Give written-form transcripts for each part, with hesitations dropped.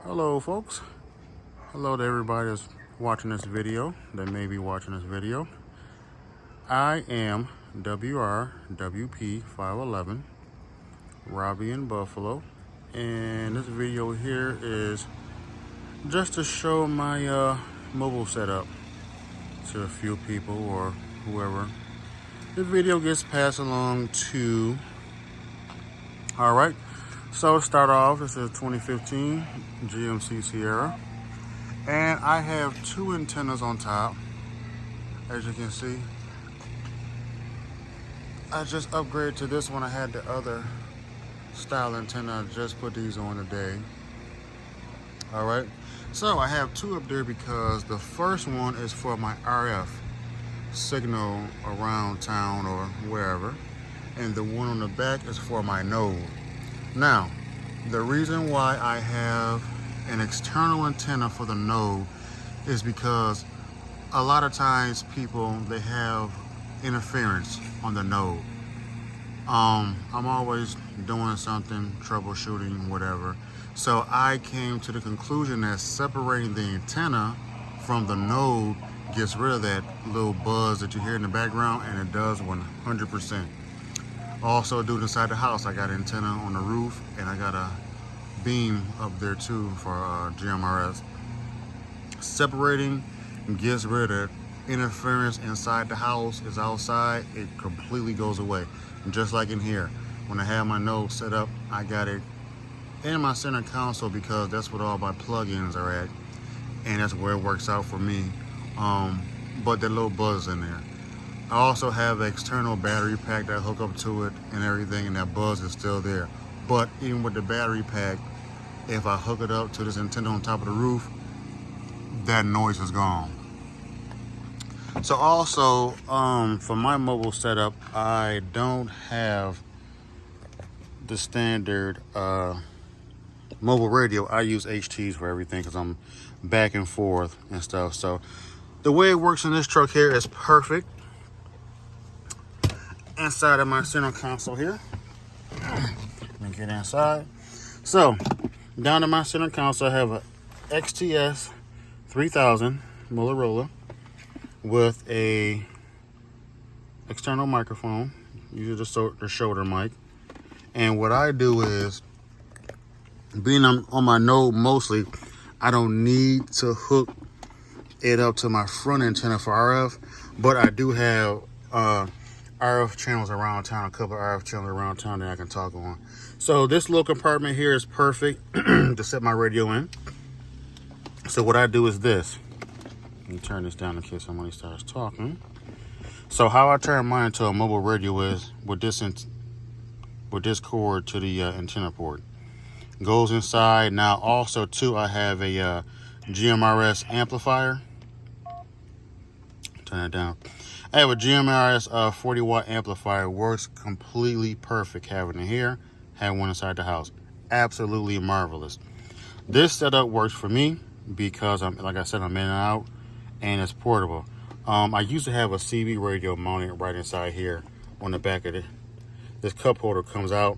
Hello folks, hello to everybody that's watching this video, that may be watching this video. I am WRWP511, Robbie in Buffalo, and this video here is just to show my mobile setup to a few people or whoever the video gets passed along to. Alright, so start off, this is 2015 GMC Sierra, and I have two antennas on top. As you can see, I just upgraded to this one. I had the other style antenna, I just put these on today. Alright, so I have two up there because the first one is for my RF signal around town or wherever, and the one on the back is for my node. Now, the reason why I have an external antenna for the node is because a lot of times people, they have interference on the node. I'm always doing something, troubleshooting, whatever. So I came to the conclusion that separating the antenna from the node gets rid of that little buzz that you hear in the background, and it does 100%. Also, do inside the house, I got an antenna on the roof, and I got a beam up there too for GMRS. Separating gets rid of interference inside the house. Is outside, it completely goes away. And just like in here, when I have my node set up, I got it in my center console because that's what all my plugins are at, and that's where it works out for me. But the little buzz in there. I also have an external battery pack that I hook up to it and everything, and that buzz is still there. But even with the battery pack, if I hook it up to this antenna on top of the roof, that noise is gone. So also, for my mobile setup, I don't have the standard mobile radio. I use HTs for everything because I'm back and forth and stuff. So the way it works in this truck here is perfect. Inside of my center console here, let me get inside. So down to my center console, I have a XTS 3000 Motorola with a external microphone, usually the shoulder mic. And what I do is, being on my node mostly, I don't need to hook it up to my front antenna for RF, but I do have RF channels around town, a couple of RF channels around town that I can talk on. So this little compartment here is perfect to set my radio in. So what I do is this. Let me turn this down in case somebody starts talking. So how I turn mine into a mobile radio is with this cord to the antenna port. Goes inside. Now also too, I have a GMRS amplifier. Turn it down. I have a GMRS 40 watt amplifier. Works completely perfect having it here. Have one inside the house. Absolutely marvelous. This setup works for me because like I said, I'm in and out, and it's portable. I used to have a CB radio mounted right inside here on the back of it. This cup holder comes out.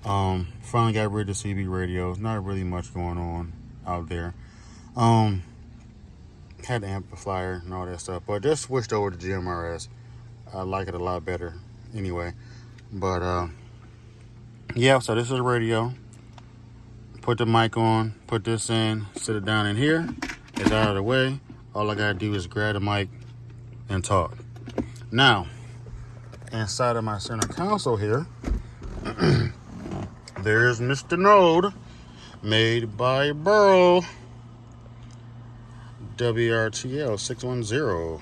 Finally got rid of the CB radios. Not really much going on out there. Had the amplifier and all that stuff, but just switched over to GMRS. I like it a lot better anyway. But yeah, so this is the radio. Put the mic on, put this in, sit it down in here. It's out of the way. All I gotta do is grab the mic and talk. Now, inside of my center console here, there's Mr. Node, made by Burl. WRTL610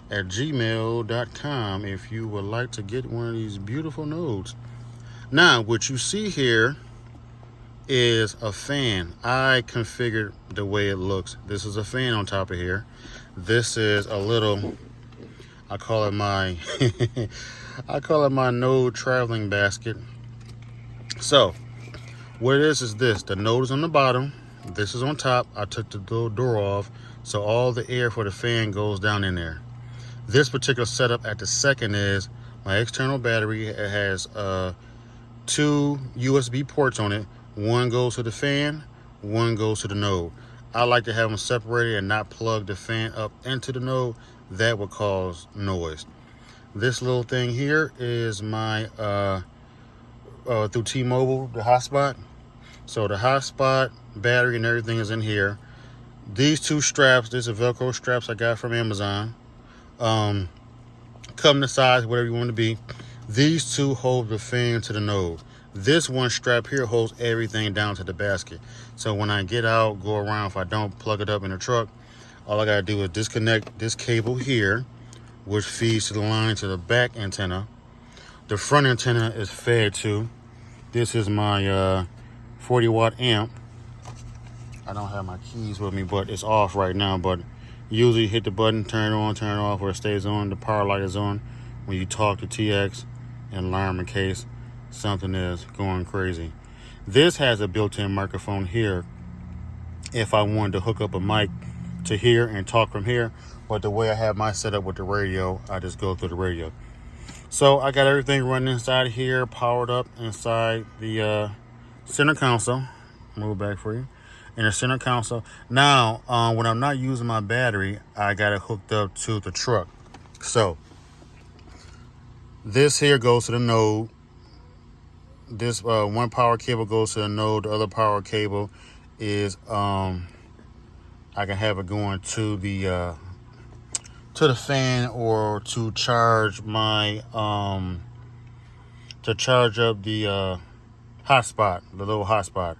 at gmail.com if you would like to get one of these beautiful nodes. Now, what you see here is a fan. I configured the way it looks. This is a fan on top of here. This is a little, I call it my my node traveling basket. So what it is this. The node is on the bottom. This is on top. I took the little door off, so all the air for the fan goes down in there. This particular setup at the second is my external battery. It has two USB ports on it. One goes to the fan, one goes to the node. I like to have them separated and not plug the fan up into the node. That would cause noise. This little thing here is my through T-Mobile, the hotspot. So the hotspot, battery, and everything is in here. These two straps, these are Velcro straps I got from Amazon. Come the size, whatever you want to be. These two hold the fan to the node. This one strap here holds everything down to the basket. So when I get out, go around, if I don't plug it up in the truck, all I gotta do is disconnect this cable here, which feeds to the line to the back antenna. The front antenna is fed to. This is my 40 watt amp. I don't have my keys with me, but it's off right now. But usually hit the button, turn it on, turn it off, or it stays on. The power light is on when you talk to TX and alarm in case something is going crazy. This has a built-in microphone here if I wanted to hook up a mic to here and talk from here. But the way I have my setup with the radio, I just go through the radio. So I got everything running inside here, powered up inside the center console. Move back for you. In the center console. Now, when I'm not using my battery, I got it hooked up to the truck. So this here goes to the node. This one power cable goes to the node. The other power cable is I can have it going to the fan, or to charge my to charge up the hotspot, the little hotspot.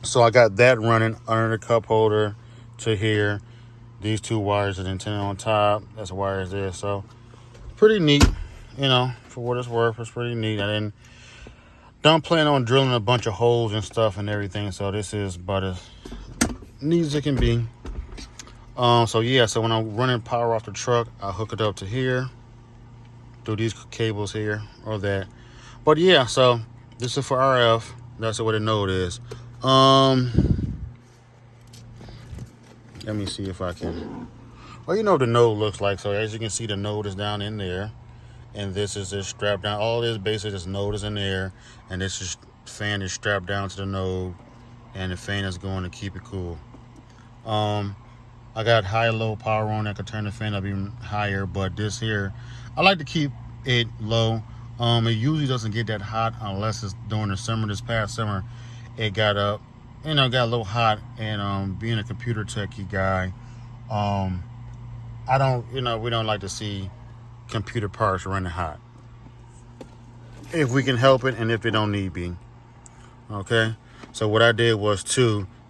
So I got that running under the cup holder to here. These two wires, and antenna on top. That's wires there. So pretty neat, you know, for what it's worth. It's pretty neat. I don't plan on drilling a bunch of holes and stuff and everything. So this is about as neat as it can be. So yeah, so when I'm running power off the truck, I hook it up to here through these cables here or that. But yeah, so this is for RF. That's what a node is. Let me see if I can. Well, you know what the node looks like. So as you can see, the node is down in there, and this is just strapped down. All this basically, this node is in there, and this is fan is strapped down to the node, and the fan is going to keep it cool. I got high and low power on. I could turn the fan up even higher, but this here, I like to keep it low. It usually doesn't get that hot unless it's during the summer. This past summer, it got up, got a little hot. And being a computer techie guy, I don't, we don't like to see computer parts running hot if we can help it, and if it don't need be. Okay, so what I did was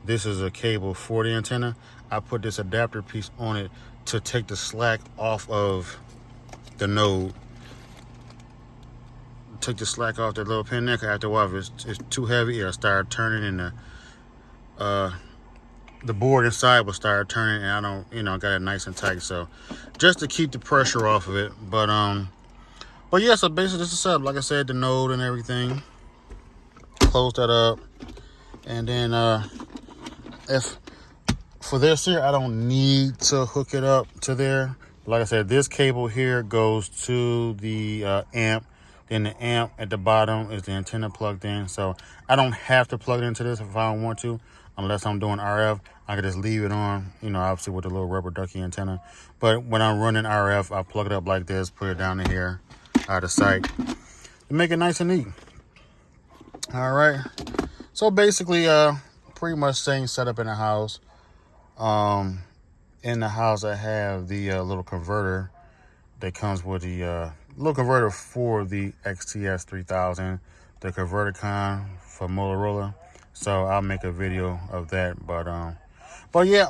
this is a cable for the antenna. I put this adapter piece on it to take the slack off of the node. Take the slack off that little pin there, because after a while, if it's too heavy, it'll start turning, and the board inside will start turning, and I don't, I got it nice and tight. So just to keep the pressure off of it. But yeah, so basically this is setup. Like I said, the node and everything. Close that up, and then if for this here, I don't need to hook it up to there. Like I said, this cable here goes to the amp. Then the amp at the bottom is the antenna plugged in. So I don't have to plug it into this if I don't want to, unless I'm doing RF. I can just leave it on, obviously with the little rubber ducky antenna. But when I'm running RF, I plug it up like this, put it down in here, out of sight, to make it nice and neat. All right. So basically, pretty much same setup in the house. In the house, I have the little converter that comes with the little converter for the XTS 3000, the converter con for Motorola. So I'll make a video of that. But yeah,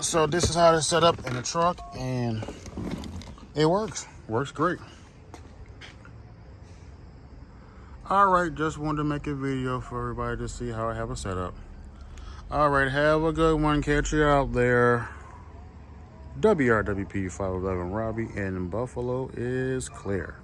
so this is how it's set up in the truck, and it works great. All right, just wanted to make a video for everybody to see how I have it set up. All right, have a good one. Catch you out there. WRWP511 Robbie, and Buffalo is clear.